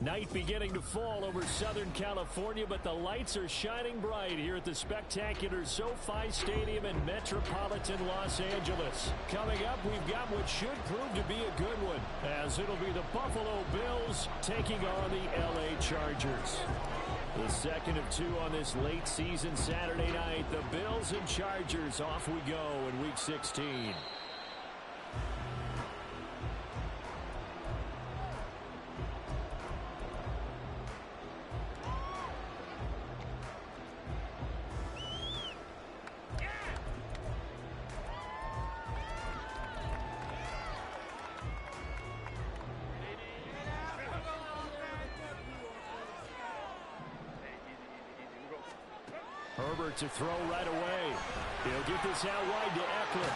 Night beginning to fall over Southern California, but the lights are shining bright here at the spectacular SoFi Stadium in metropolitan Los Angeles. Coming up, we've got what should prove to be a good one, as it'll be the Buffalo Bills taking on the LA Chargers. The second of two on this late season Saturday night. The Bills and Chargers, off we go in Week 16. Herbert to throw right away. He'll get this out wide to Eckler.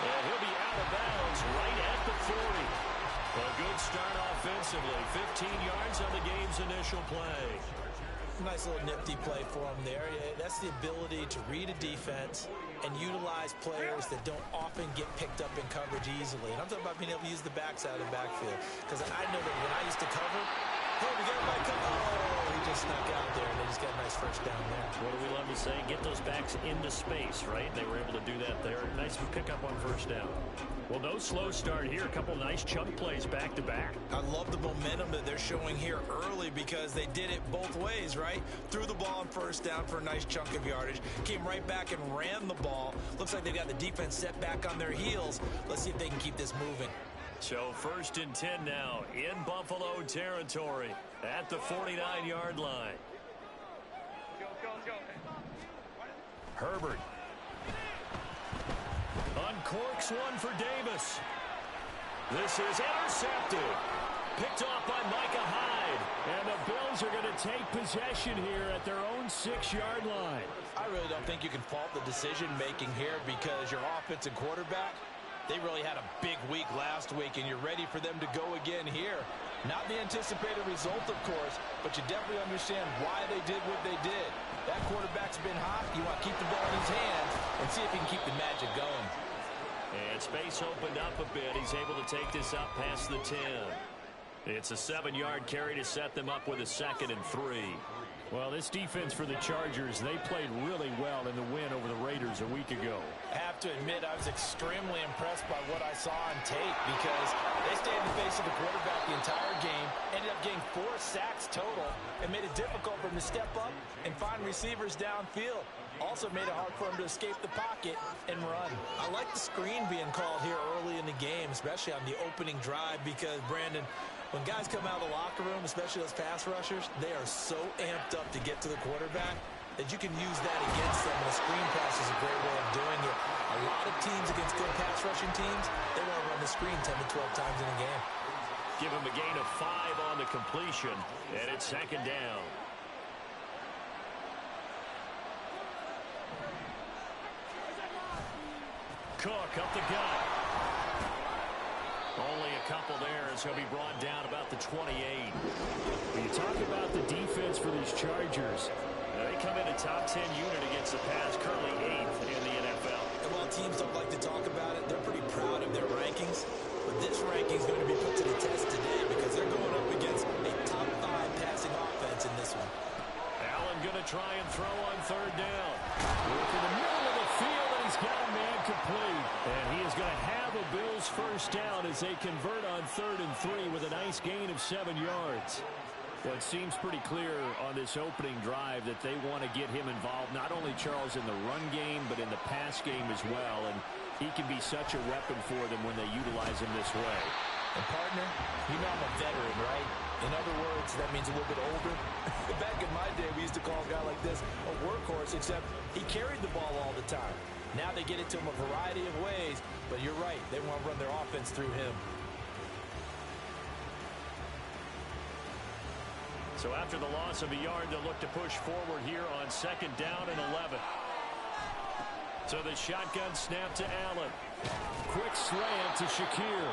And he'll be out of bounds right at the 40. A good start offensively. 15 yards on the game's initial play. Nice little nifty play for him there. That's the ability to read a defense and utilize players that don't often get picked up in coverage easily. And I'm talking about being able to use the backside of the backfield. Because I know that when I used to cover, hey, we got my cover. Oh, he just snuck out there, and they just got a nice first down there. What do we love to say? Get those backs into space, right? They were able to do that there. Nice pickup on first down. Well, no slow start here. A couple nice chunk plays back-to-back. I love the momentum that they're showing here early because they did it both ways, right? Threw the ball on first down for a nice chunk of yardage. Came right back and ran the ball. Looks like they've got the defense set back on their heels. Let's see if they can keep this moving. So 1st and 10 now in Buffalo territory at the 49-yard line. Herbert uncorks one for Davis. This is intercepted. Picked off by Micah Hyde. And the Bills are going to take possession here at their own 6-yard line. I really don't think you can fault the decision-making here because your offensive quarterback, they really had a big week last week, and you're ready for them to go again here. Not the anticipated result, of course, but you definitely understand why they did what they did. That quarterback's been hot. You want to keep the ball in his hands and see if he can keep the magic going. And space opened up a bit. He's able to take this up past the 10. It's a 7-yard carry to set them up with a 2nd and 3. Well, this defense for the Chargers, they played really well in the win over the Raiders a week ago. I have to admit, I was extremely impressed by what I saw on tape because they stayed in the face of the quarterback the entire game, ended up getting 4 sacks total, and made it difficult for him to step up and find receivers downfield. Also made it hard for him to escape the pocket and run. I like the screen being called here early in the game, especially on the opening drive because, Brandon, when guys come out of the locker room, especially those pass rushers, they are so amped up to get to the quarterback that you can use that against them, and a screen pass is a great way of doing it. A lot of teams against good pass rushing teams, they want to run the screen 10 to 12 times in a game. Give him a gain of 5 on the completion, and it's 2nd down. Cook up the gut. Only a couple there as he'll be brought down about the 28. When you talk about the defense for these Chargers, they come in a top 10 unit against the pass, currently 8th in the NFL. And while teams don't like to talk about it, they're pretty proud of their rankings. But this ranking is going to be put to the test today because they're going up against a top 5 passing offense in this one. Allen going to try and throw on 3rd down. Look in the middle of the field, and he's got a man complete. And he is going to have a Bills first down as they convert on 3rd and 3 with a nice gain of 7 yards. Well, it seems pretty clear on this opening drive that they want to get him involved, not only, Charles, in the run game, but in the pass game as well. And he can be such a weapon for them when they utilize him this way. And, partner, you know I'm a veteran, right? In other words, that means a little bit older. Back in my day, we used to call a guy like this a workhorse, except he carried the ball all the time. Now they get it to him a variety of ways, but you're right. They want to run their offense through him. So after the loss of a yard, they'll look to push forward here on 2nd down and 11. So the shotgun snap to Allen. Quick slant to Shakir.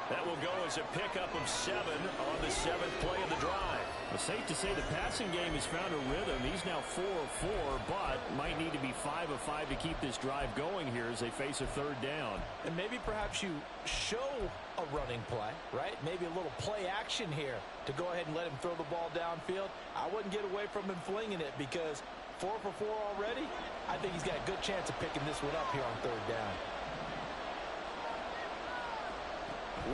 That will go as a pickup of 7 on the 7th play of the drive. It's safe to say the passing game has found a rhythm. He's now 4 of 4, but might need to be 5 of 5 to keep this drive going here as they face a 3rd down. And maybe perhaps you show a running play, right? Maybe a little play action here to go ahead and let him throw the ball downfield. I wouldn't get away from him flinging it because 4 for 4 already. I think he's got a good chance of picking this one up here on 3rd down.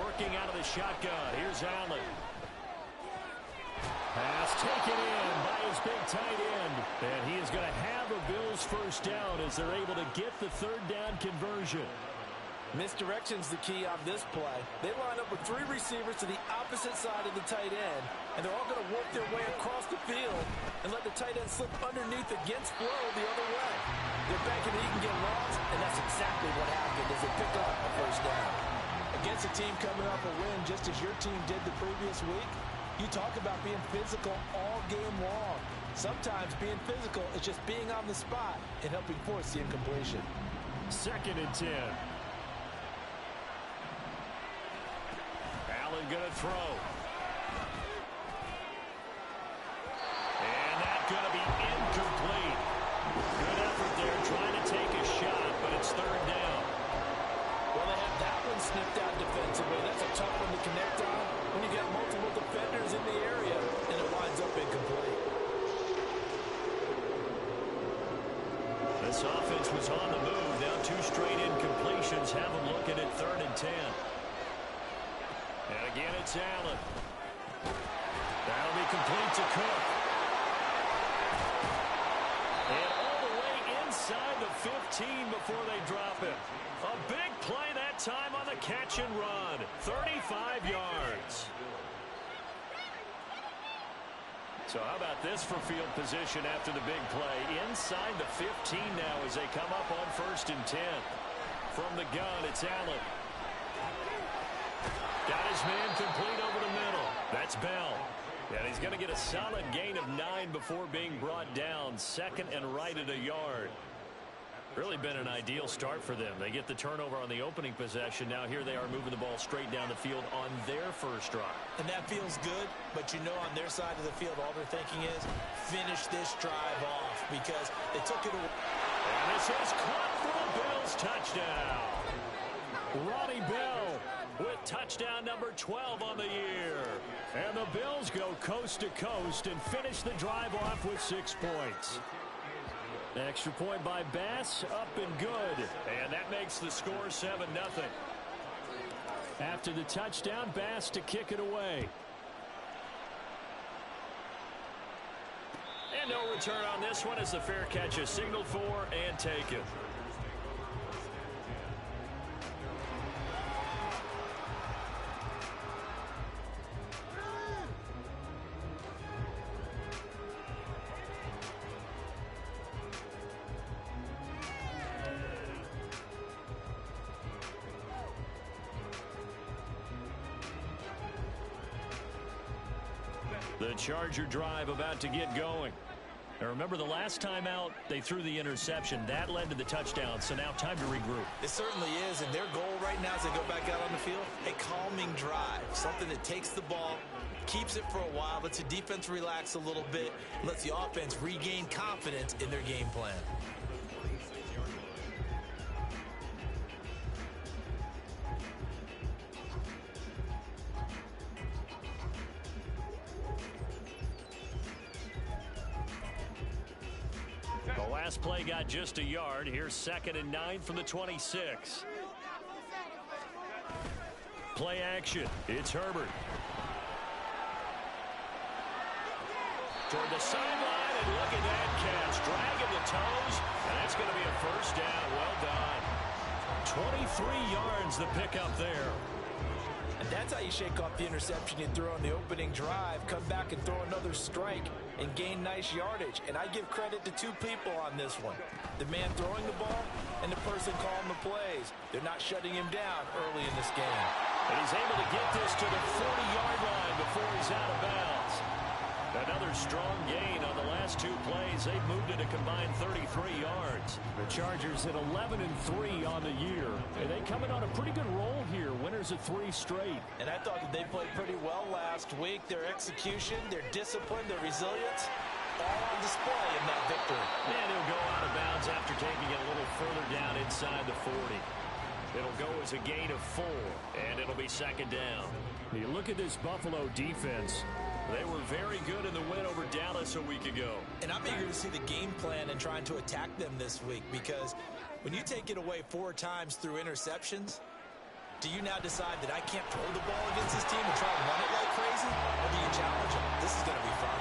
Working out of the shotgun. Here's Allen. Pass taken in by his big tight end. And he is going to have a Bills 1st down as they're able to get the 3rd down conversion. Misdirection's the key on this play. They line up with 3 receivers to the opposite side of the tight end, and they're all going to work their way across the field and let the tight end slip underneath against flow the other way. They're banking that he can get lost, and that's exactly what happened as they pick up a 1st down. Against a team coming off a win just as your team did the previous week, you talk about being physical all game long. Sometimes being physical is just being on the spot and helping force the incompletion. 2nd and 10. Allen going to throw. And that's going to be incomplete. Good effort there trying to take a shot, but it's 3rd down. Well, they have that one snipped out defensively. That's a tough one to connect on when you got multiple defenders in the area, and it winds up incomplete. This offense was on the move. Now 2 straight incompletions have them looking at 3rd and 10. And again, it's Allen. That'll be complete to Cook. And all the way inside the 15 before they drop it. A big play that time on the catch and run. 35 yards. So how about this for field position after the big play? Inside the 15 now as they come up on 1st and 10. From the gun, it's Allen. Got his man complete over the middle. That's Bell. And he's going to get a solid gain of 9 before being brought down. 2nd and right at a yard. Really been an ideal start for them. They get the turnover on the opening possession. Now here they are moving the ball straight down the field on their 1st drive. And that feels good, but you know on their side of the field all they're thinking is finish this drive off because they took it away. And this is caught for a Bills touchdown. Ronnie Bell with touchdown number 12 on the year. And the Bills go coast to coast and finish the drive off with 6 points. Extra point by Bass, up and good. And that makes the score 7-0. After the touchdown, Bass to kick it away. And no return on this one as the fair catch is signaled for and taken. The Charger drive about to get going. Now remember the last time out they threw the interception. That led to the touchdown, so now time to regroup. It certainly is, and their goal right now as they go back out on the field, a calming drive. Something that takes the ball, keeps it for a while, lets the defense relax a little bit, lets the offense regain confidence in their game plan. Last play got just a yard. Here's 2nd and 9 from the 26. Play action. It's Herbert. Toward the sideline, and look at that catch. Dragging the toes, and that's going to be a 1st down. Well done. 23 yards the pickup there. And that's how you shake off the interception you threw on the opening drive, come back and throw another strike and gain nice yardage. And I give credit to 2 people on this one. The man throwing the ball and the person calling the plays. They're not shutting him down early in this game. And he's able to get this to the 40-yard line before he's out of bounds. Another strong gain on the last two plays. They've moved it a combined 33 yards. The Chargers at 11-3 on the year. And they come in on a pretty good roll here. Winners of 3 straight. And I thought that they played pretty well last week. Their execution, their discipline, their resilience, all on display in that victory. And he'll go out of bounds after taking it a little further down inside the 40. It'll go as a gain of 4, and it'll be second down. You look at this Buffalo defense. They were very good in the win over Dallas a week ago. And I'm eager to see the game plan and trying to attack them this week, because when you take it away 4 times through interceptions, do you now decide that I can't throw the ball against this team and try to run it like crazy? Or do you challenge them? This is going to be fun.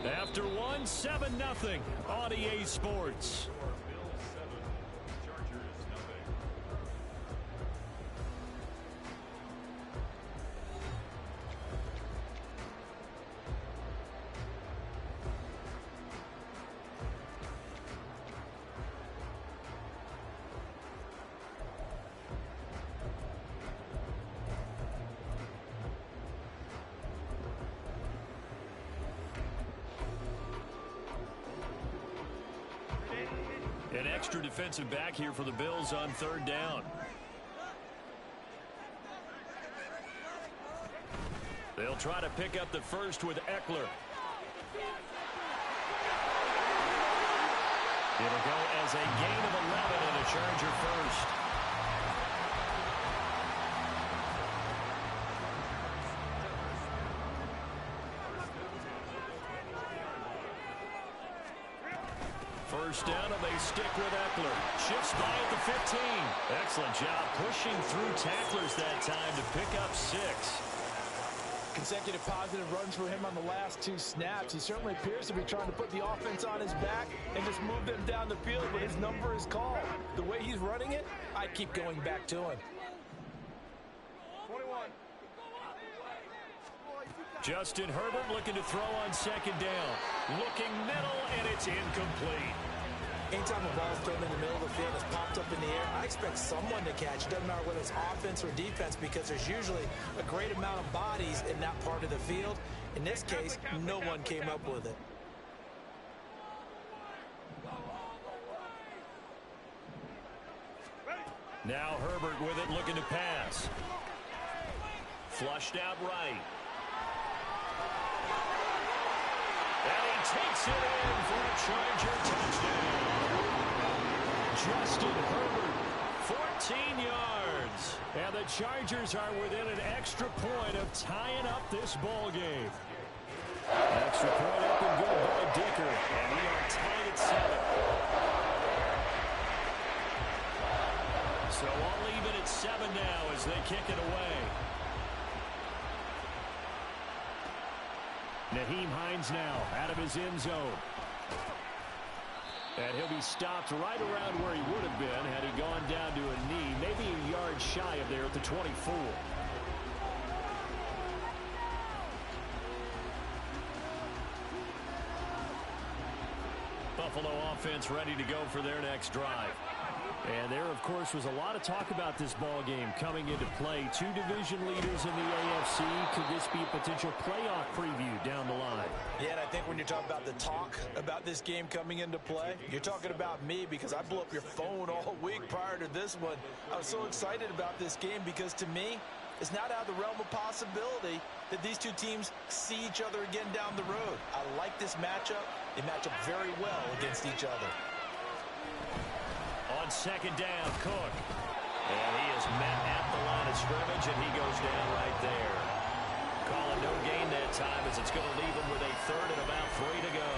After 7-0 on EA Sports. An extra defensive back here for the Bills on 3rd down. They'll try to pick up the first with Eckler. It'll go as a gain of 11 and a Charger first. First down, and they stick with Eckler. Shifts by at the 15. Excellent job pushing through tacklers that time to pick up 6. Consecutive positive runs for him on the last 2 snaps. He certainly appears to be trying to put the offense on his back and just move them down the field, but his number is called. The way he's running it, I keep going back to him. 21. Justin Herbert looking to throw on 2nd down. Looking middle, and it's incomplete. Anytime a ball's thrown in the middle of the field, it's popped up in the air, I expect someone to catch. It doesn't matter whether it's offense or defense, because there's usually a great amount of bodies in that part of the field. In this case, no one came up with it. Now Herbert with it, looking to pass. Flushed out right. And he takes it in for a Charger touchdown. Justin Herbert, 14 yards. And the Chargers are within an extra point of tying up this ball game. Extra point up and good by Dicker. And we are tied at 7. So I'll leave it at 7 now as they kick it away. Nyheim Hines now out of his end zone. And he'll be stopped right around where he would have been had he gone down to a knee, maybe a yard shy of there at the 24. Buffalo offense ready to go for their next drive. And there, of course, was a lot of talk about this ball game coming into play. 2 division leaders in the AFC. Could this be a potential playoff preview down the line? Yeah, and I think when you're talking about the talk about this game coming into play, you're talking about me, because I blew up your phone all week prior to this one. I was so excited about this game because, to me, it's not out of the realm of possibility that these two teams see each other again down the road. I like this matchup. They match up very well against each other. On 2nd down, Cook. And he is met at the line of scrimmage, and he goes down right there. Calling no gain that time, as it's going to leave him with a 3rd and about 3 to go.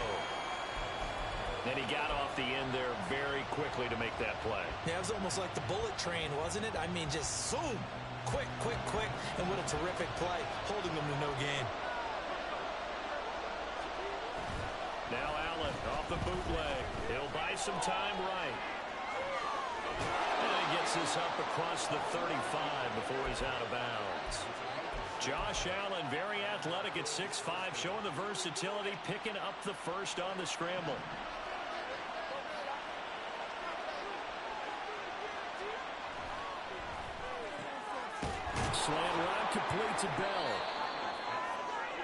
And he got off the end there very quickly to make that play. Yeah, it was almost like the bullet train, wasn't it? I mean, just zoom. Quick, quick, quick. And what a terrific play, holding them to no gain. Now Allen off the bootleg. He'll buy some time right. And he gets this up across the 35 before he's out of bounds. Josh Allen, very athletic at 6'5", showing the versatility, picking up the first on the scramble. Slant route complete to Bell.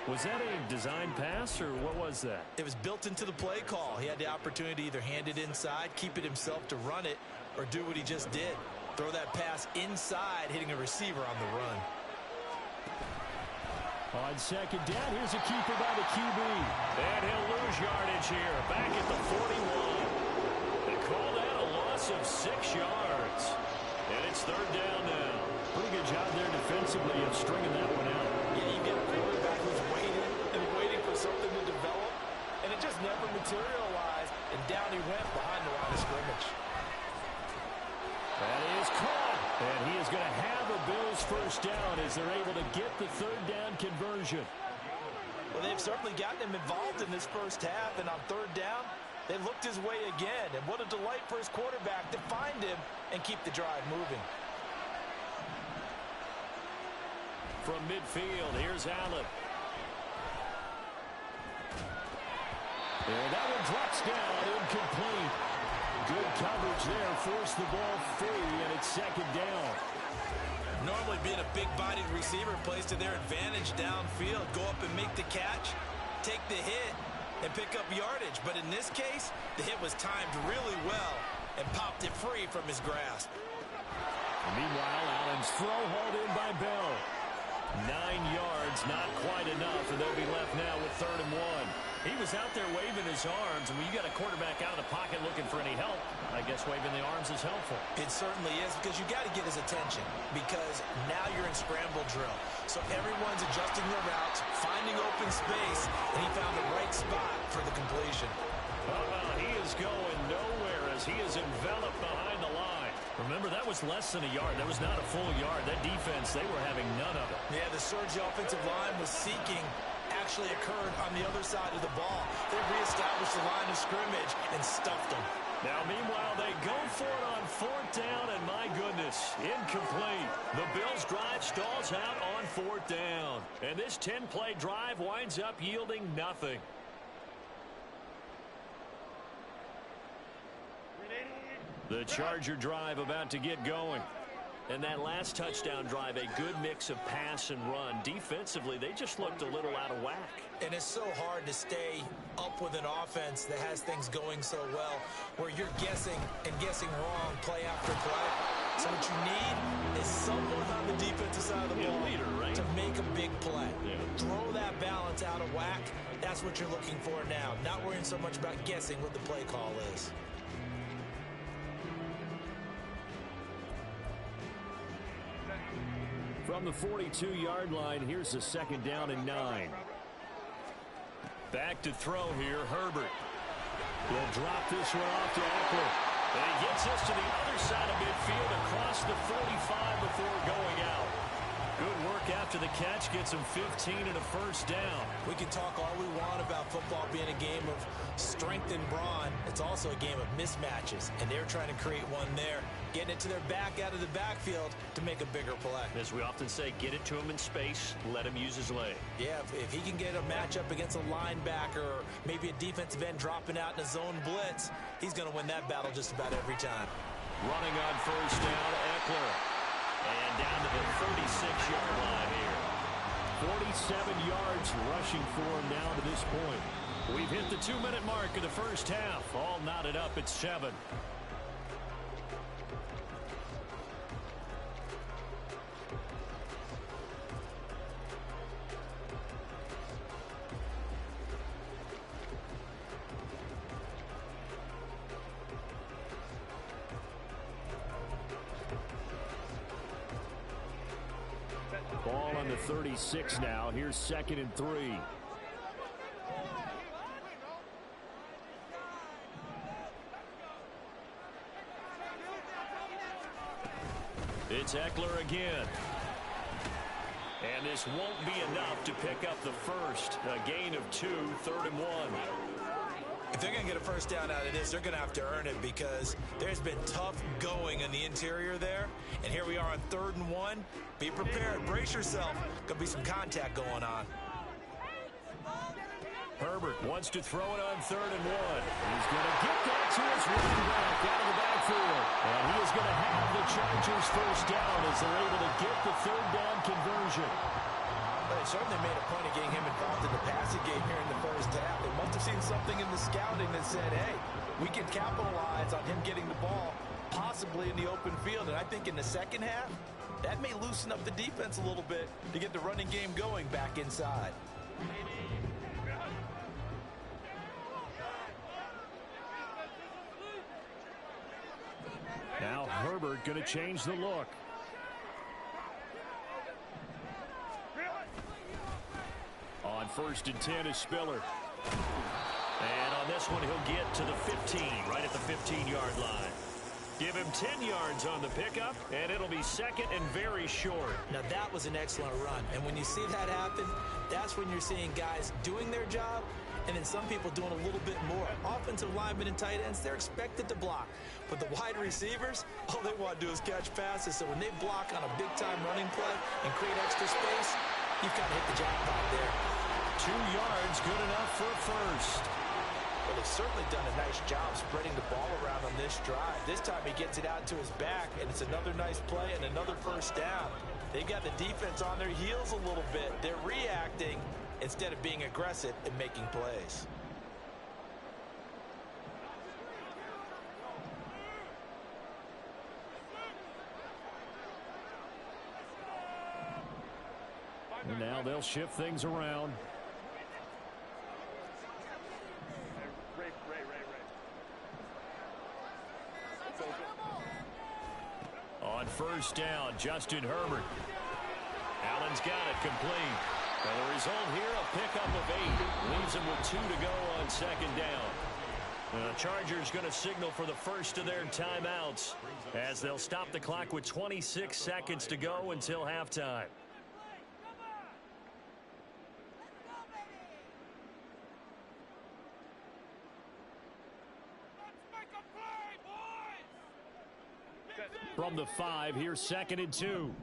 Was that a design pass, or what was that? It was built into the play call. He had the opportunity to either hand it inside, keep it himself to run it, or do what he just did. Throw that pass inside, hitting a receiver on the run. On second down, here's a keeper by the QB. And he'll lose yardage here, back at the 41. They call that a loss of 6 yards. And it's third down now. Pretty good job there defensively of stringing that one out. Yeah, you get a quarterback who's waiting and waiting for something to develop, and it just never materialized, and down he went behind the line of scrimmage. That is caught, and he is going to have a Bills first down as they're able to get the third down conversion. Well, they've certainly gotten him involved in this first half, and on third down, they looked his way again, and what a delight for his quarterback to find him and keep the drive moving. From midfield, here's Allen. And that one drops down, incomplete. Good coverage there, forced the ball free, and it's second down. Normally being a big-bodied receiver plays to their advantage downfield. Go up and make the catch, take the hit, and pick up yardage. But in this case, the hit was timed really well and popped it free from his grasp. Meanwhile, Allen's throw hauled in by Bell. 9 yards, not quite enough, and they'll be left now with 3rd and 1. He was out there waving his arms, and when you got a quarterback out of the pocket looking for any help, I guess waving the arms is helpful. It certainly is, because you got to get his attention, because now you're in scramble drill. So everyone's adjusting their routes, finding open space, and he found the right spot for the completion. He is going nowhere as he is enveloped behind the line. Remember, that was less than a yard. That was not a full yard. That defense, they were having none of it. Yeah, the surge the offensive line was seeking actually occurred on the other side of the ball. They reestablished the line of scrimmage and stuffed them. Now, meanwhile, they go for it on 4th down, and my goodness, incomplete. The Bills' drive stalls out on 4th down. And this 10-play drive winds up yielding nothing. The Charger drive about to get going. And that last touchdown drive, a good mix of pass and run. Defensively, they just looked a little out of whack. And it's so hard to stay up with an offense that has things going so well, where you're guessing and guessing wrong play after play. So what you need is someone on the defensive side of the ball leader, right? to make a big play. Yeah. Throw that balance out of whack. That's what you're looking for now. Not worrying so much about guessing what the play call is. From the 42-yard line, here's a 2nd down and 9. Back to throw here, Herbert. He'll drop this one off to Eckler. And he gets us to the other side of midfield across the 45 before going out. Good work after the catch, gets him 15 and a first down. We can talk all we want about football being a game of strength and brawn. It's also a game of mismatches, and they're trying to create one there, getting it to their back out of the backfield to make a bigger play. As we often say, get it to him in space, let him use his leg. Yeah, if he can get a matchup against a linebacker or maybe a defensive end dropping out in a zone blitz, he's going to win that battle just about every time. Running on first down, Eckler. And down to the 36-yard line here. 47 yards rushing for him now to this point. We've hit the 2-minute mark of the first half. All knotted up at 7. Ball on the 36 now. Here's 2nd and 3. It's Eckler again. And this won't be enough to pick up the first. A gain of 2, 3rd and 1. If they're going to get a first down out of this, they're going to have to earn it, because there's been tough going in the interior there. And here we are on 3rd and 1. Be prepared. Brace yourself. Going to be some contact going on. Herbert wants to throw it on 3rd and 1. He's going to get that to his running back out of the backfield. And he is going to have the Chargers first down as they're able to get the 3rd down conversion. They certainly made a point of getting him involved in the passing game here in the first half. They must have seen something in the scouting that said, hey, we can capitalize on him getting the ball possibly in the open field. And I think in the second half, that may loosen up the defense a little bit to get the running game going back inside. Now Herbert going to change the look. On 1st and 10 is Spiller. And on this one, he'll get to the 15, right at the 15-yard line. Give him 10 yards on the pickup, and it'll be 2nd and very short. Now, that was an excellent run. And when you see that happen, that's when you're seeing guys doing their job and then some people doing a little bit more. Offensive linemen and tight ends, they're expected to block. But the wide receivers, all they want to do is catch passes. So when they block on a big-time running play and create extra space, you've got to hit the jackpot there. 2 yards, good enough for a first. Well, they've certainly done a nice job spreading the ball around on this drive. This time he gets it out to his back, and it's another nice play and another first down. They've got the defense on their heels a little bit. They're reacting instead of being aggressive and making plays. And now they'll shift things around. On 1st down, Justin Herbert. Allen's got it complete. And the result here, a pickup of 8. Leaves him with 2 to go on 2nd down. The Chargers going to signal for the first of their timeouts as they'll stop the clock with 26 seconds to go until halftime. From the 5, here's 2nd and 2.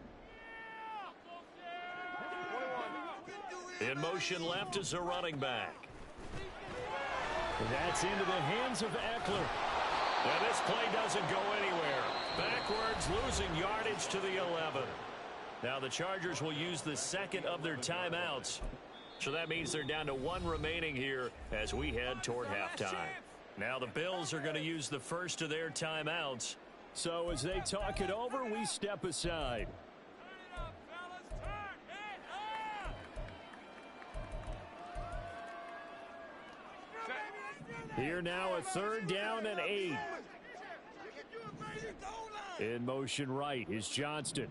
In motion left is a running back. That's into the hands of Eckler. And this play doesn't go anywhere. Backwards, losing yardage to the 11. Now the Chargers will use the 2nd of their timeouts. So that means they're down to 1 remaining here as we head toward halftime. Now the Bills are going to use the first of their timeouts. So as they talk it over, we step aside. Here now a 3rd down and 8. In motion right is Johnston.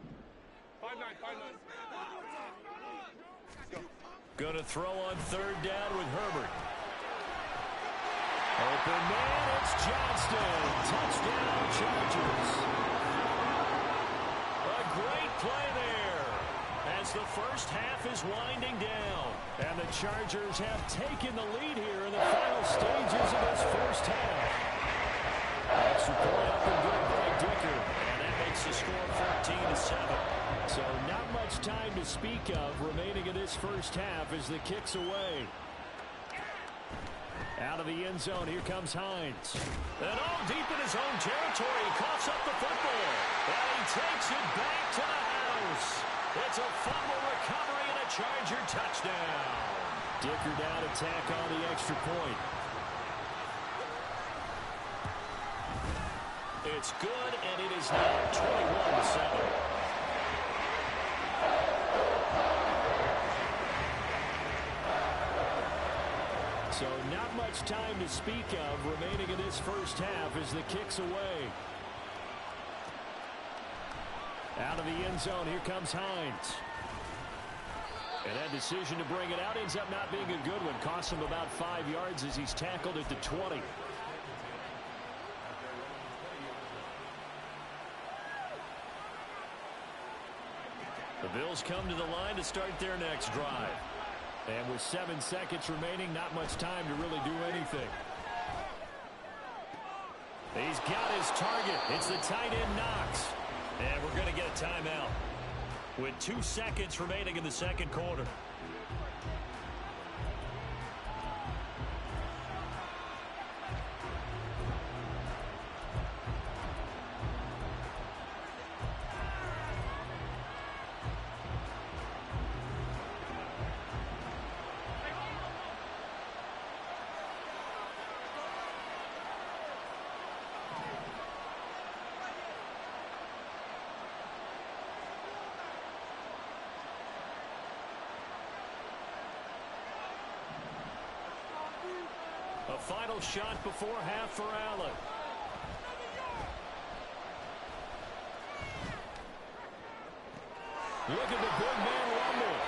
Going to throw on 3rd down with Herbert. Open man, it's Johnston. Touchdown, Chargers. A great play there as the first half is winding down. And the Chargers have taken the lead here in the final stages of this first half. Extra point up and good by Dicker. And that makes the score 14-7. So not much time to speak of remaining in this first half as the kick's away. Out of the end zone, here comes Hines. And all deep in his own territory, he coughs up the football. And he takes it back to the house. It's a fumble recovery and a Charger touchdown. Dicker down to tack on the extra point. It's good, and it is now 21-7. So not much time to speak of remaining in this first half as the kick's away. Out of the end zone, here comes Hines. And that decision to bring it out ends up not being a good one. Costs him about 5 yards as he's tackled at the 20. The Bills come to the line to start their next drive. And with 7 seconds remaining, not much time to really do anything. He's got his target. It's the tight end Knox. And we're going to get a timeout with 2 seconds remaining in the second quarter. A final shot before half for Allen. Look at the big man rumble.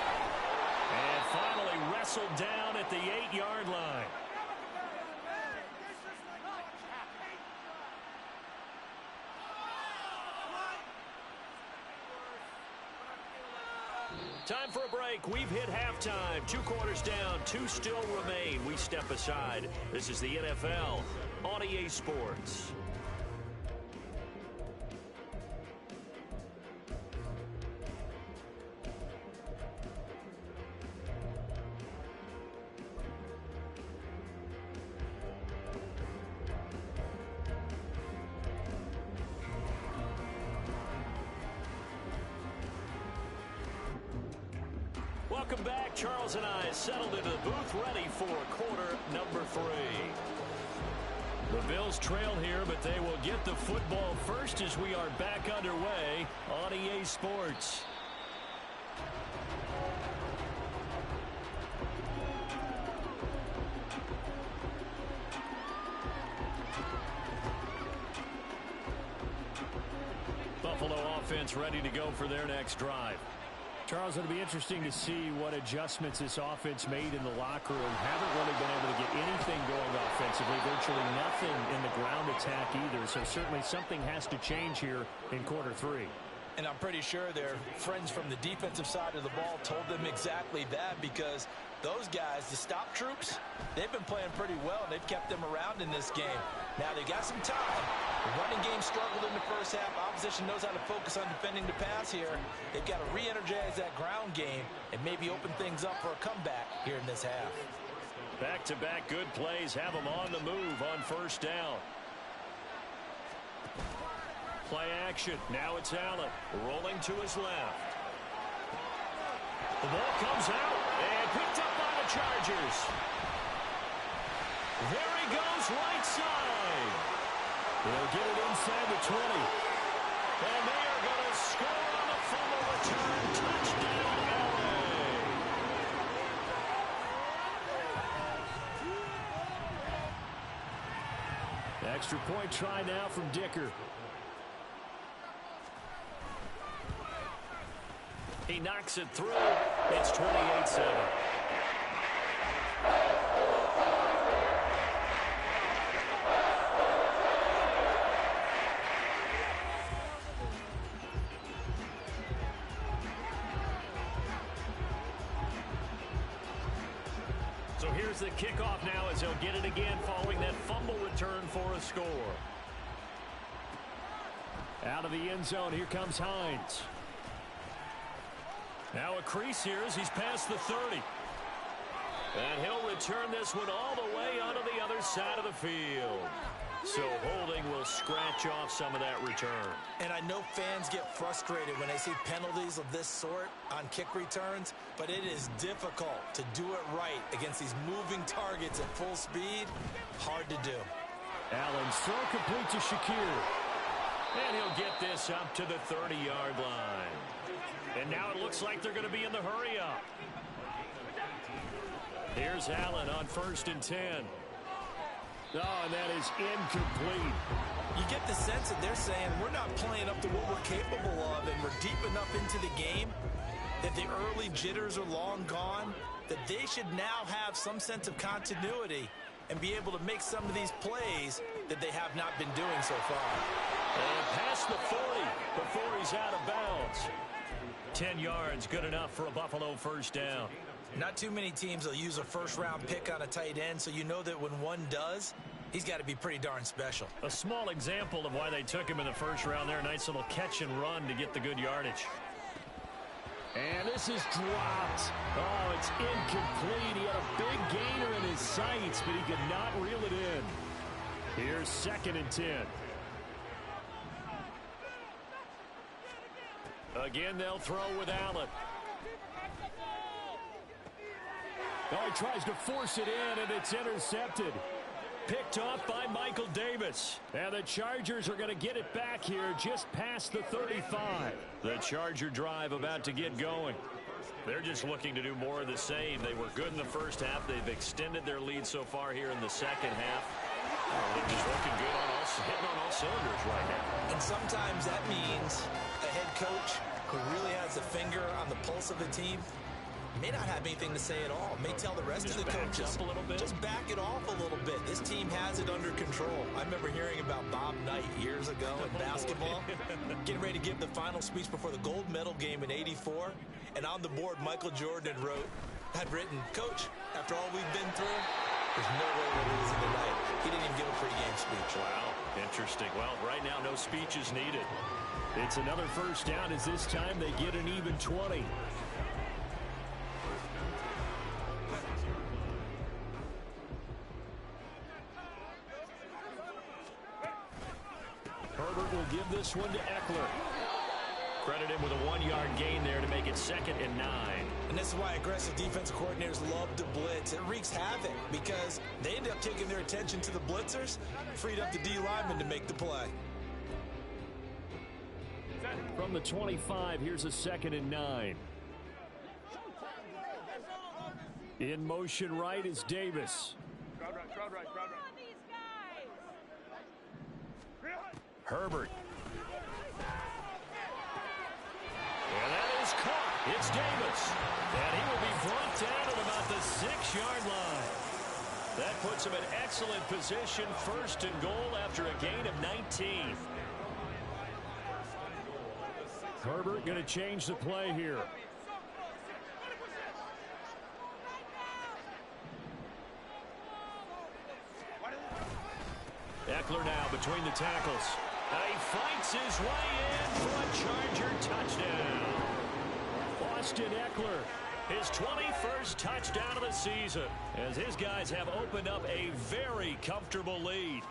And finally wrestled down at the 8-yard line. Time for a break. We've hit halftime. 2 quarters down. 2 still remain. We step aside. This is the NFL on EA Sports. Welcome back. Charles and I settled into the booth ready for quarter number 3. The Bills trail here, but they will get the football first as we are back underway on EA Sports. Buffalo offense ready to go for their next drive. Charles, it'll be interesting to see what adjustments this offense made in the locker room. Haven't really been able to get anything going offensively, virtually nothing in the ground attack either. So certainly something has to change here in quarter 3. And I'm pretty sure their friends from the defensive side of the ball told them exactly that, because those guys, the stop troops, they've been playing pretty well, and they've kept them around in this game. Now they got some time. The running game struggled in the first half. Opposition knows how to focus on defending the pass here. They've got to re-energize that ground game and maybe open things up for a comeback here in this half. Back-to-back good plays have them on the move on first down. Play action. Now it's Allen rolling to his left. The ball comes out and picked up by the Chargers. There he goes, right side. They'll get it inside the 20. And they are going to score on the fumble return. Touchdown, LA. Extra point try now from Dicker. He knocks it through. It's 28-7. So here's the kickoff now as he'll get it again following that fumble return for a score. Out of the end zone, here comes Hines. Now a crease here as he's past the 30. And he'll return this one all the way onto the other side of the field. So holding will scratch off some of that return. And I know fans get frustrated when they see penalties of this sort on kick returns, but it is difficult to do it right against these moving targets at full speed. Hard to do. Allen's throw complete to Shakir. And he'll get this up to the 30-yard line. And now it looks like they're going to be in the hurry-up. Here's Allen on 1st and 10. Oh, and that is incomplete. You get the sense that they're saying we're not playing up to what we're capable of, and we're deep enough into the game that the early jitters are long gone, that they should now have some sense of continuity and be able to make some of these plays that they have not been doing so far. And past the 40 before he's out of bounds. 10 yards, good enough for a Buffalo first down. Not too many teams will use a first-round pick on a tight end, so you know that when one does, he's got to be pretty darn special. A small example of why they took him in the first round there. Nice little catch and run to get the good yardage. And this is dropped. Oh, it's incomplete. He had a big gainer in his sights, but he could not reel it in. Here's 2nd and 10. Again, they'll throw with Allen. Oh, he tries to force it in, and it's intercepted. Picked off by Michael Davis. And the Chargers are going to get it back here just past the 35. The Charger drive about to get going. They're just looking to do more of the same. They were good in the first half. They've extended their lead so far here in the second half. They're just looking good hitting on all cylinders right now. And sometimes that means a head coach who really has a finger on the pulse of the team may not have anything to say at all. May tell the rest of the coaches, up a little bit. Just back it off a little bit. This team has it under control. I remember hearing about Bob Knight years ago in basketball, getting ready to give the final speech before the gold medal game in '84. And on the board, Michael Jordan had written, "Coach, after all we've been through, there's no way we're losing tonight." He didn't even give a pregame speech. Wow, interesting. Well, right now, no speech is needed. It's another first down as this time they get an even 20. Herbert will give this one to Eckler. Credit him with a 1-yard gain there to make it 2nd and 9. And this is why aggressive defensive coordinators love to blitz. It wreaks havoc because they end up taking their attention to the blitzers, freed up the D lineman to make the play. From the 25, here's a 2nd and 9. In motion right is Davis. Herbert. And that is caught. It's Davis. And he will be brought down at about the 6-yard line. That puts him in excellent position, 1st and goal after a gain of 19. Herbert going to change the play here. Eckler now between the tackles. And he fights his way in for a Charger touchdown. Austin Eckler, his 21st touchdown of the season, as his guys have opened up a very comfortable lead.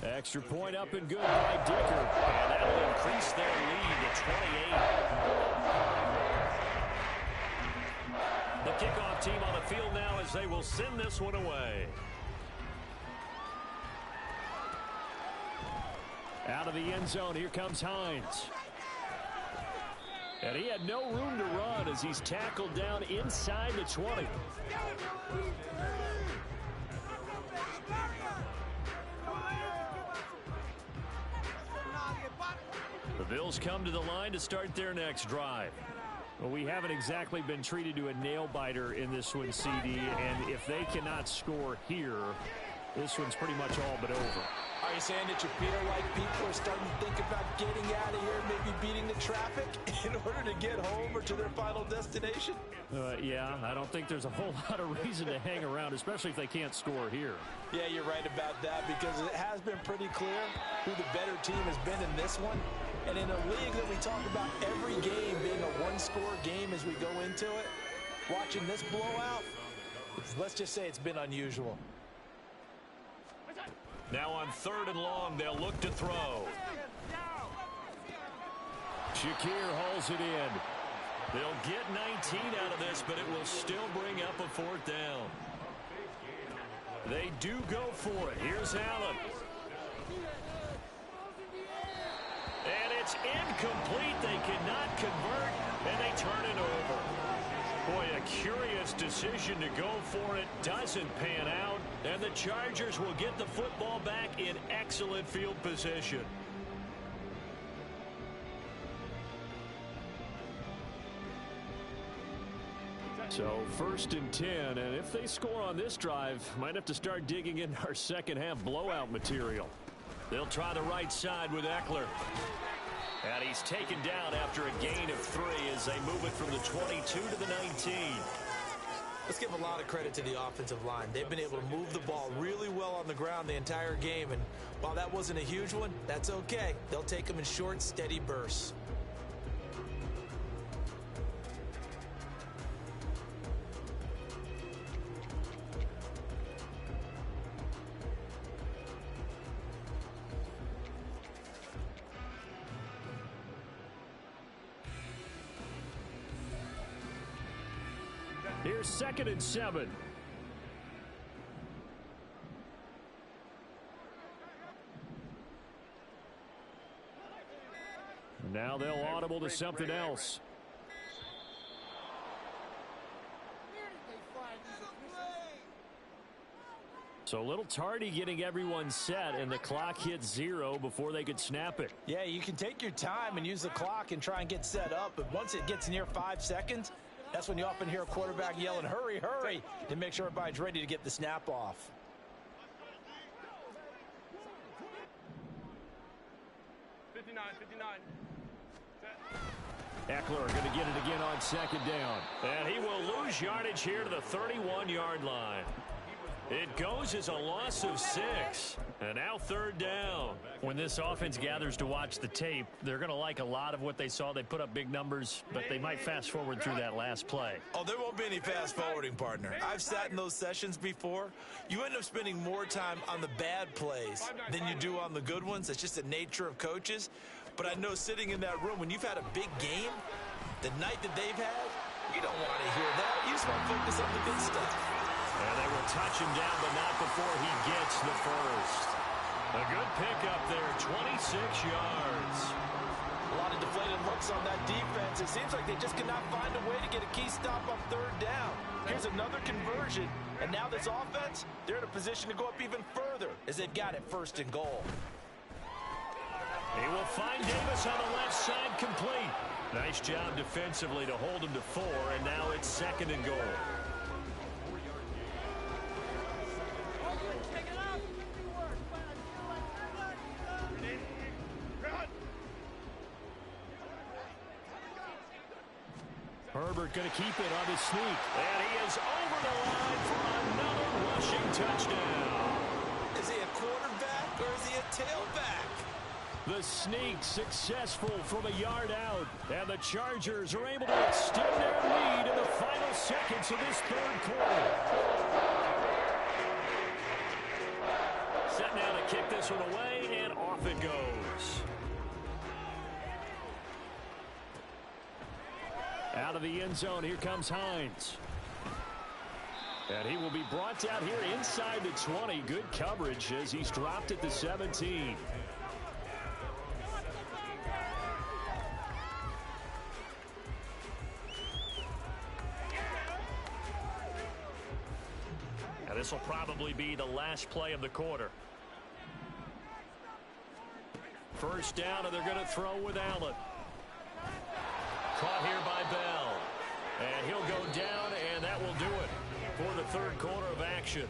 Extra point up and good by Dicker. And that'll increase their lead to 28. The kickoff team on the field now as they will send this one away. Out of the end zone, here comes Hines. And he had no room to run as he's tackled down inside the 20. The Bills come to the line to start their next drive. Well, we haven't exactly been treated to a nail-biter in this one, CD, and if they cannot score here, this one's pretty much all but over. Are you saying that you feel like people are starting to think about getting out of here, maybe beating the traffic in order to get home or to their final destination? Yeah, I don't think there's a whole lot of reason to hang around, especially if they can't score here. Yeah, you're right about that because it has been pretty clear who the better team has been in this one. And in a league that we talk about every game being a one-score game as we go into it, watching this blowout, let's just say it's been unusual. Now on 3rd and long, they'll look to throw. Shakir hauls it in. They'll get 19 out of this, but it will still bring up a 4th down. They do go for it. Here's Allen. And it's incomplete. They cannot convert, and they turn it over. Boy, a curious decision to go for it. Doesn't pan out, and the Chargers will get the football back in excellent field position. So 1st and 10, and if they score on this drive, might have to start digging into our second half blowout material. They'll try the right side with Eckler. And he's taken down after a gain of 3 as they move it from the 22 to the 19. Let's give a lot of credit to the offensive line. They've been able to move the ball really well on the ground the entire game. And while that wasn't a huge one, that's okay. They'll take them in short, steady bursts. Here's 2nd and 7. Now they'll audible to something else. So a little tardy getting everyone set, and the clock hits 0 before they could snap it. Yeah, you can take your time and use the clock and try and get set up, but once it gets near 5 seconds, that's when you often hear a quarterback yelling, hurry, hurry, to make sure everybody's ready to get the snap off. Eckler going to get it again on second down. And he will lose yardage here to the 31-yard line. It goes as a loss of 6. And now third down. When this offense gathers to watch the tape, they're going to like a lot of what they saw. They put up big numbers, but they might fast forward through that last play. Oh, there won't be any fast forwarding, partner. I've sat in those sessions before. You end up spending more time on the bad plays than you do on the good ones. It's just the nature of coaches. But I know sitting in that room, when you've had a big game, the night that they've had, you don't want to hear that. You just want to focus on the good stuff. And they will touch him down, but not before he gets the first. A good pickup there, 26 yards. A lot of deflated looks on that defense. It seems like they just cannot find a way to get a key stop on third down. Here's another conversion, and now this offense, they're in a position to go up even further as they've got it first and goal. He will find Davis on the left side, complete. Nice job defensively to hold him to 4, and now it's second and goal. Herbert going to keep it on his sneak. And he is over the line for another rushing touchdown. Is he a quarterback or is he a tailback? The sneak successful from a yard out. And the Chargers are able to extend their lead in the final seconds of this third quarter. Set now to kick this one away, and off it goes. Out of the end zone, here comes Hines. And he will be brought down here inside the 20. Good coverage as he's dropped at the 17. Now this will probably be the last play of the quarter. First down, and they're going to throw with Allen. Caught here by Bell. And he'll go down, and that will do it for the third quarter of action.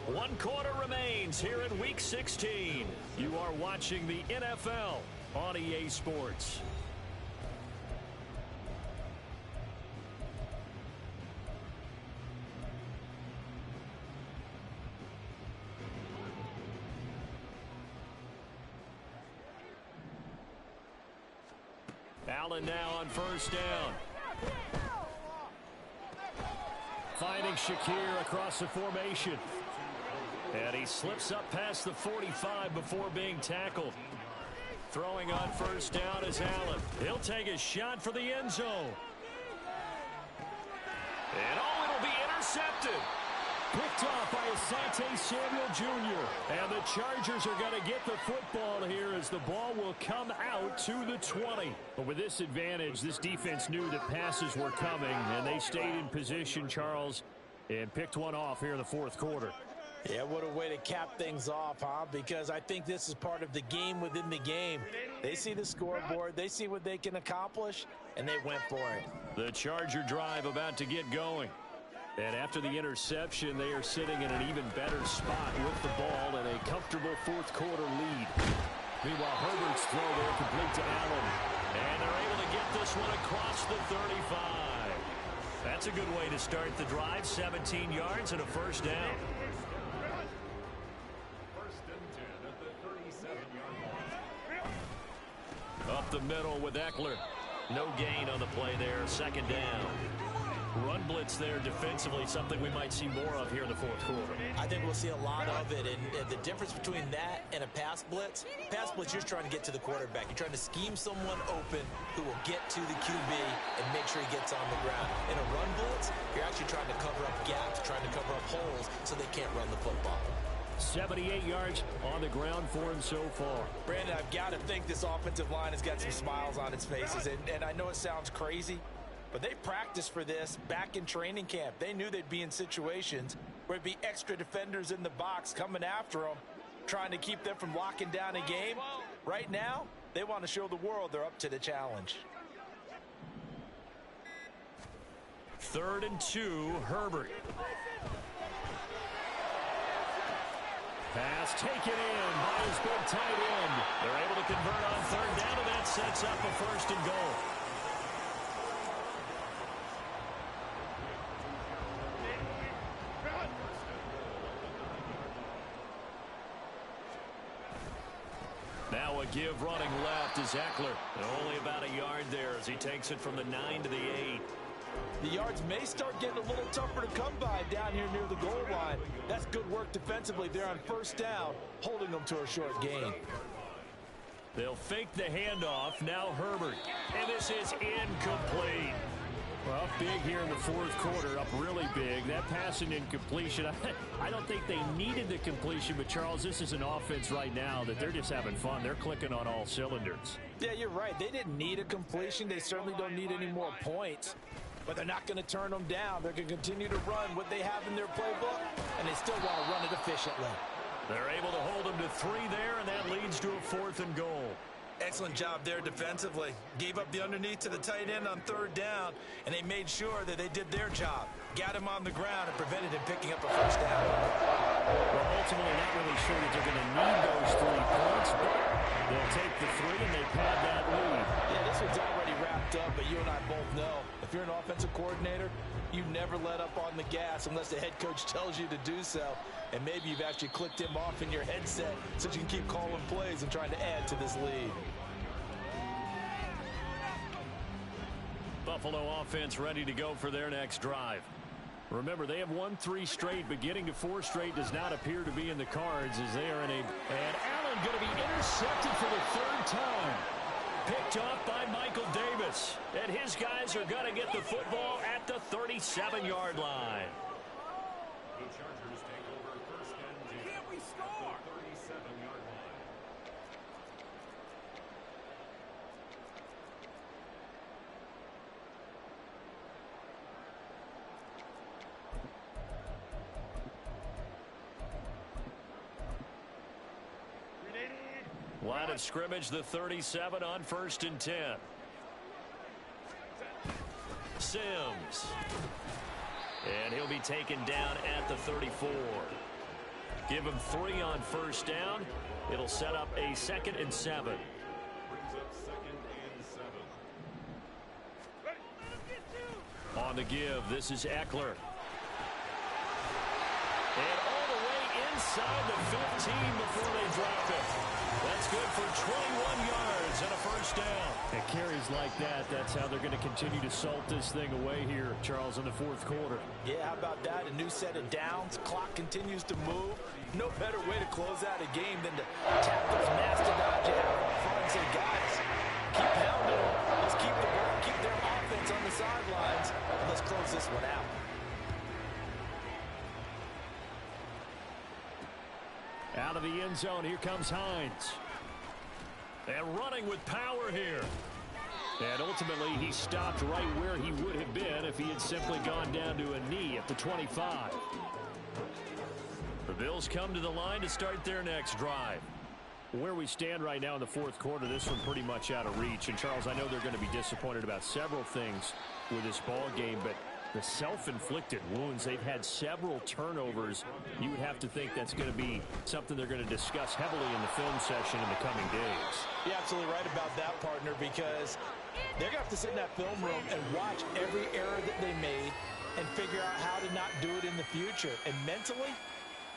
1 quarter remains here in Week 16. You are watching the NFL on EA Sports. Allen now on first down. Finding Shakir across the formation. And he slips up past the 45 before being tackled. Throwing on first down is Allen. He'll take a shot for the end zone. And it'll be intercepted. Picked off by Asante Samuel Jr. And the Chargers are going to get the football here as the ball will come out to the 20. But with this advantage, this defense knew that passes were coming, and they stayed in position, Charles, and picked one off here in the fourth quarter. Yeah, what a way to cap things off, huh? Because I think this is part of the game within the game. They see the scoreboard, they see what they can accomplish, and they went for it. The Charger drive about to get going. And after the interception, they are sitting in an even better spot with the ball and a comfortable fourth quarter lead. Meanwhile, Herbert's throw there complete to Allen. And they're able to get this one across the 35. That's a good way to start the drive. 17 yards and a first down. Up the middle with Eckler. No gain on the play there. Second down. Run blitz there defensively, something we might see more of here in the fourth quarter. I think we'll see a lot of it, and the difference between that and a pass blitz, you're trying to get to the quarterback. You're trying to scheme someone open who will get to the QB and make sure he gets on the ground. In a run blitz, you're actually trying to cover up gaps, trying to cover up holes so they can't run the football. 78 yards on the ground for him so far. Brandon, I've got to think this offensive line has got some smiles on its faces. And I know it sounds crazy, but they practiced for this back in training camp. They knew they'd be in situations where there'd be extra defenders in the box coming after them, trying to keep them from locking down a game. Right now, they want to show the world they're up to the challenge. 3rd and 2, Herbert. Pass taken in by his big tight end. They're able to convert on 3rd down, and that sets up a 1st and goal. Now a give running left is Eckler. And only about a yard there as he takes it from the 9 to the 8. The yards may start getting a little tougher to come by down here near the goal line. That's good work defensively there on 1st down, holding them to a short gain. They'll fake the handoff. Now Herbert. And this is incomplete. Well, up big here in the 4th quarter, up really big. That pass and incompletion, I don't think they needed the completion, but Charles, this is an offense right now that they're just having fun. They're clicking on all cylinders. Yeah, you're right. They didn't need a completion. They certainly don't need any more points. But they're not going to turn them down. They're going to continue to run what they have in their playbook, and they still want to run it efficiently. They're able to hold them to 3 there, and that leads to a 4th and goal. Excellent job there defensively. Gave up the underneath to the tight end on 3rd down, and they made sure that they did their job. Got him on the ground and prevented him picking up a 1st down. Well, ultimately, not really sure that they're going to need those 3 points, but they'll take the 3 and they pad that lead. Yeah, this one's already wrapped up, but you and I both know if you're an offensive coordinator, you never let up on the gas unless the head coach tells you to do so. And maybe you've actually clicked him off in your headset so you can keep calling plays and trying to add to this lead. Buffalo offense ready to go for their next drive. Remember, they have won 3 straight, but getting to 4 straight does not appear to be in the cards as they are in a... And Allen going to be intercepted for the 3rd time. Picked off by Michael Davis. And his guys are going to get the football at the 37-yard line. The Chargers take over 1st and 10. Can we score? 37-yard line. Line of scrimmage, the 37 on 1st and 10. Sims. And he'll be taken down at the 34. Give him 3 on 1st down. It'll set up a 2nd and 7. Brings up 2nd and 7. On the give, this is Eckler. And all the way inside the 15 before they drop it. That's good for 21 yards and a 1st down. And carries like that, that's how they're going to continue to salt this thing away here, Charles, in the 4th quarter. Yeah, how about that? A new set of downs. Clock continues to move. No better way to close out a game than to tap those mastodons you have up front and say, guys, keep pounding them. Let's keep the ball, keep their offense on the sidelines, and let's close this one out. Out of the end zone, here comes Hines. And running with power here. And ultimately, he stopped right where he would have been if he had simply gone down to a knee at the 25. The Bills come to the line to start their next drive. Where we stand right now in the 4th quarter, this one pretty much out of reach. And, Charles, I know they're going to be disappointed about several things with this ball game, but the self-inflicted wounds, they've had several turnovers. You would have to think that's going to be something they're going to discuss heavily in the film session in the coming days. You're absolutely right about that, partner, because they're going to have to sit in that film room and watch every error that they made and figure out how to not do it in the future. And mentally,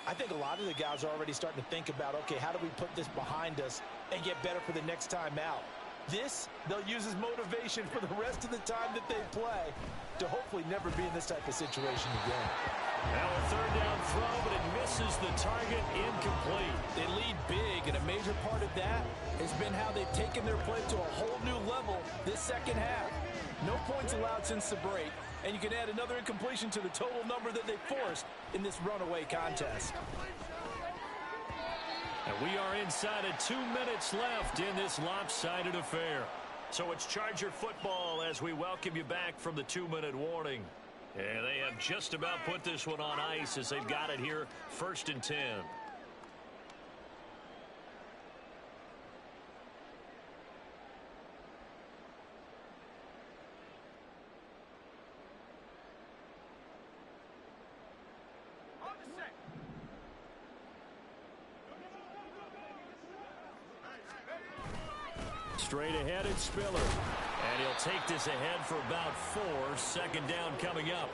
I think a lot of the guys are already starting to think about, okay, how do we put this behind us and get better for the next time out? This, they'll use as motivation for the rest of the time that they play to hopefully never be in this type of situation again. Now a 3rd down throw, but it misses the target, incomplete. They lead big, and a major part of that has been how they've taken their play to a whole new level this 2nd half. No points allowed since the break, and you can add another incompletion to the total number that they forced in this runaway contest. And we are inside of 2 minutes left in this lopsided affair. So it's Charger football as we welcome you back from the 2-minute warning. And they have just about put this one on ice as they've got it here, 1st and 10. Straight ahead, it's Spiller. And he'll take this ahead for about 4. 2nd down coming up.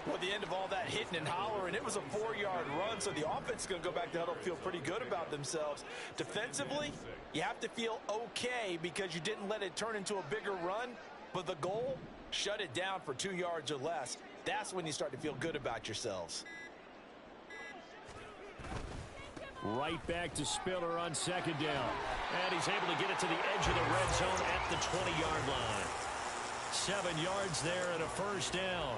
Well, the end of all that hitting and hollering, it was a 4-yard run, so the offense is going to go back to huddle, feel pretty good about themselves. Defensively, you have to feel okay because you didn't let it turn into a bigger run, but the goal, shut it down for 2 yards or less. That's when you start to feel good about yourselves. Right back to Spiller on 2nd down. And he's able to get it to the edge of the red zone at the 20-yard line. 7 yards there and a 1st down.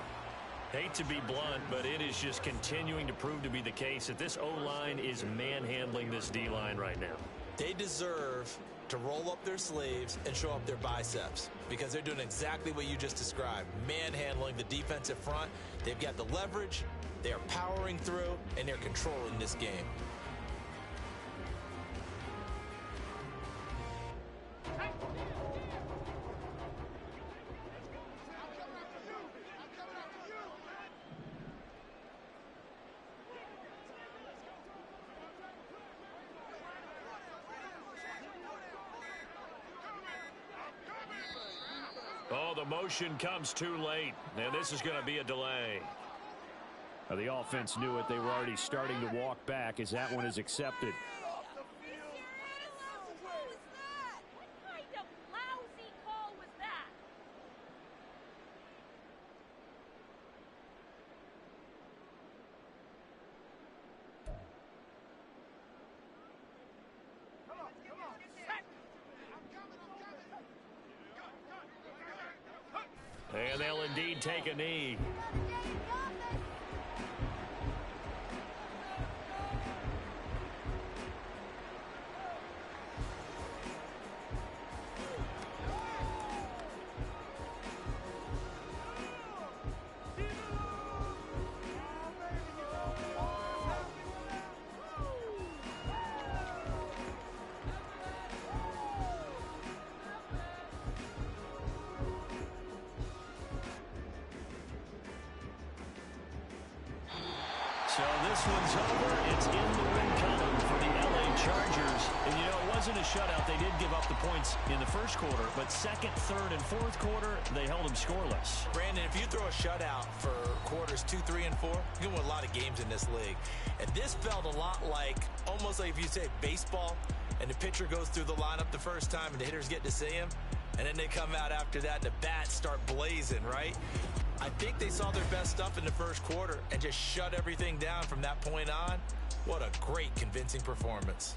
Hate to be blunt, but it is just continuing to prove to be the case that this O-line is manhandling this D-line right now. They deserve to roll up their sleeves and show up their biceps because they're doing exactly what you just described, manhandling the defensive front. They've got the leverage, they're powering through, and they're controlling this game. Oh, the motion comes too late, and this is going to be a delay. The offense knew it. They were already starting to walk back as that one is accepted. And they'll indeed take a knee. So this one's over. It's in the win column for the LA Chargers. And, you know, it wasn't a shutout. They did give up the points in the first quarter, but 2nd, 3rd, and 4th quarter, they held them scoreless. Brandon, if you throw a shutout for quarters 2, 3, and 4, you can win a lot of games in this league. And this felt a lot like, almost like if you say baseball, and the pitcher goes through the lineup the first time, and the hitters get to see him, and then they come out after that, and the bats start blazing, right? I think they saw their best stuff in the first quarter and just shut everything down from that point on. What a great, convincing performance.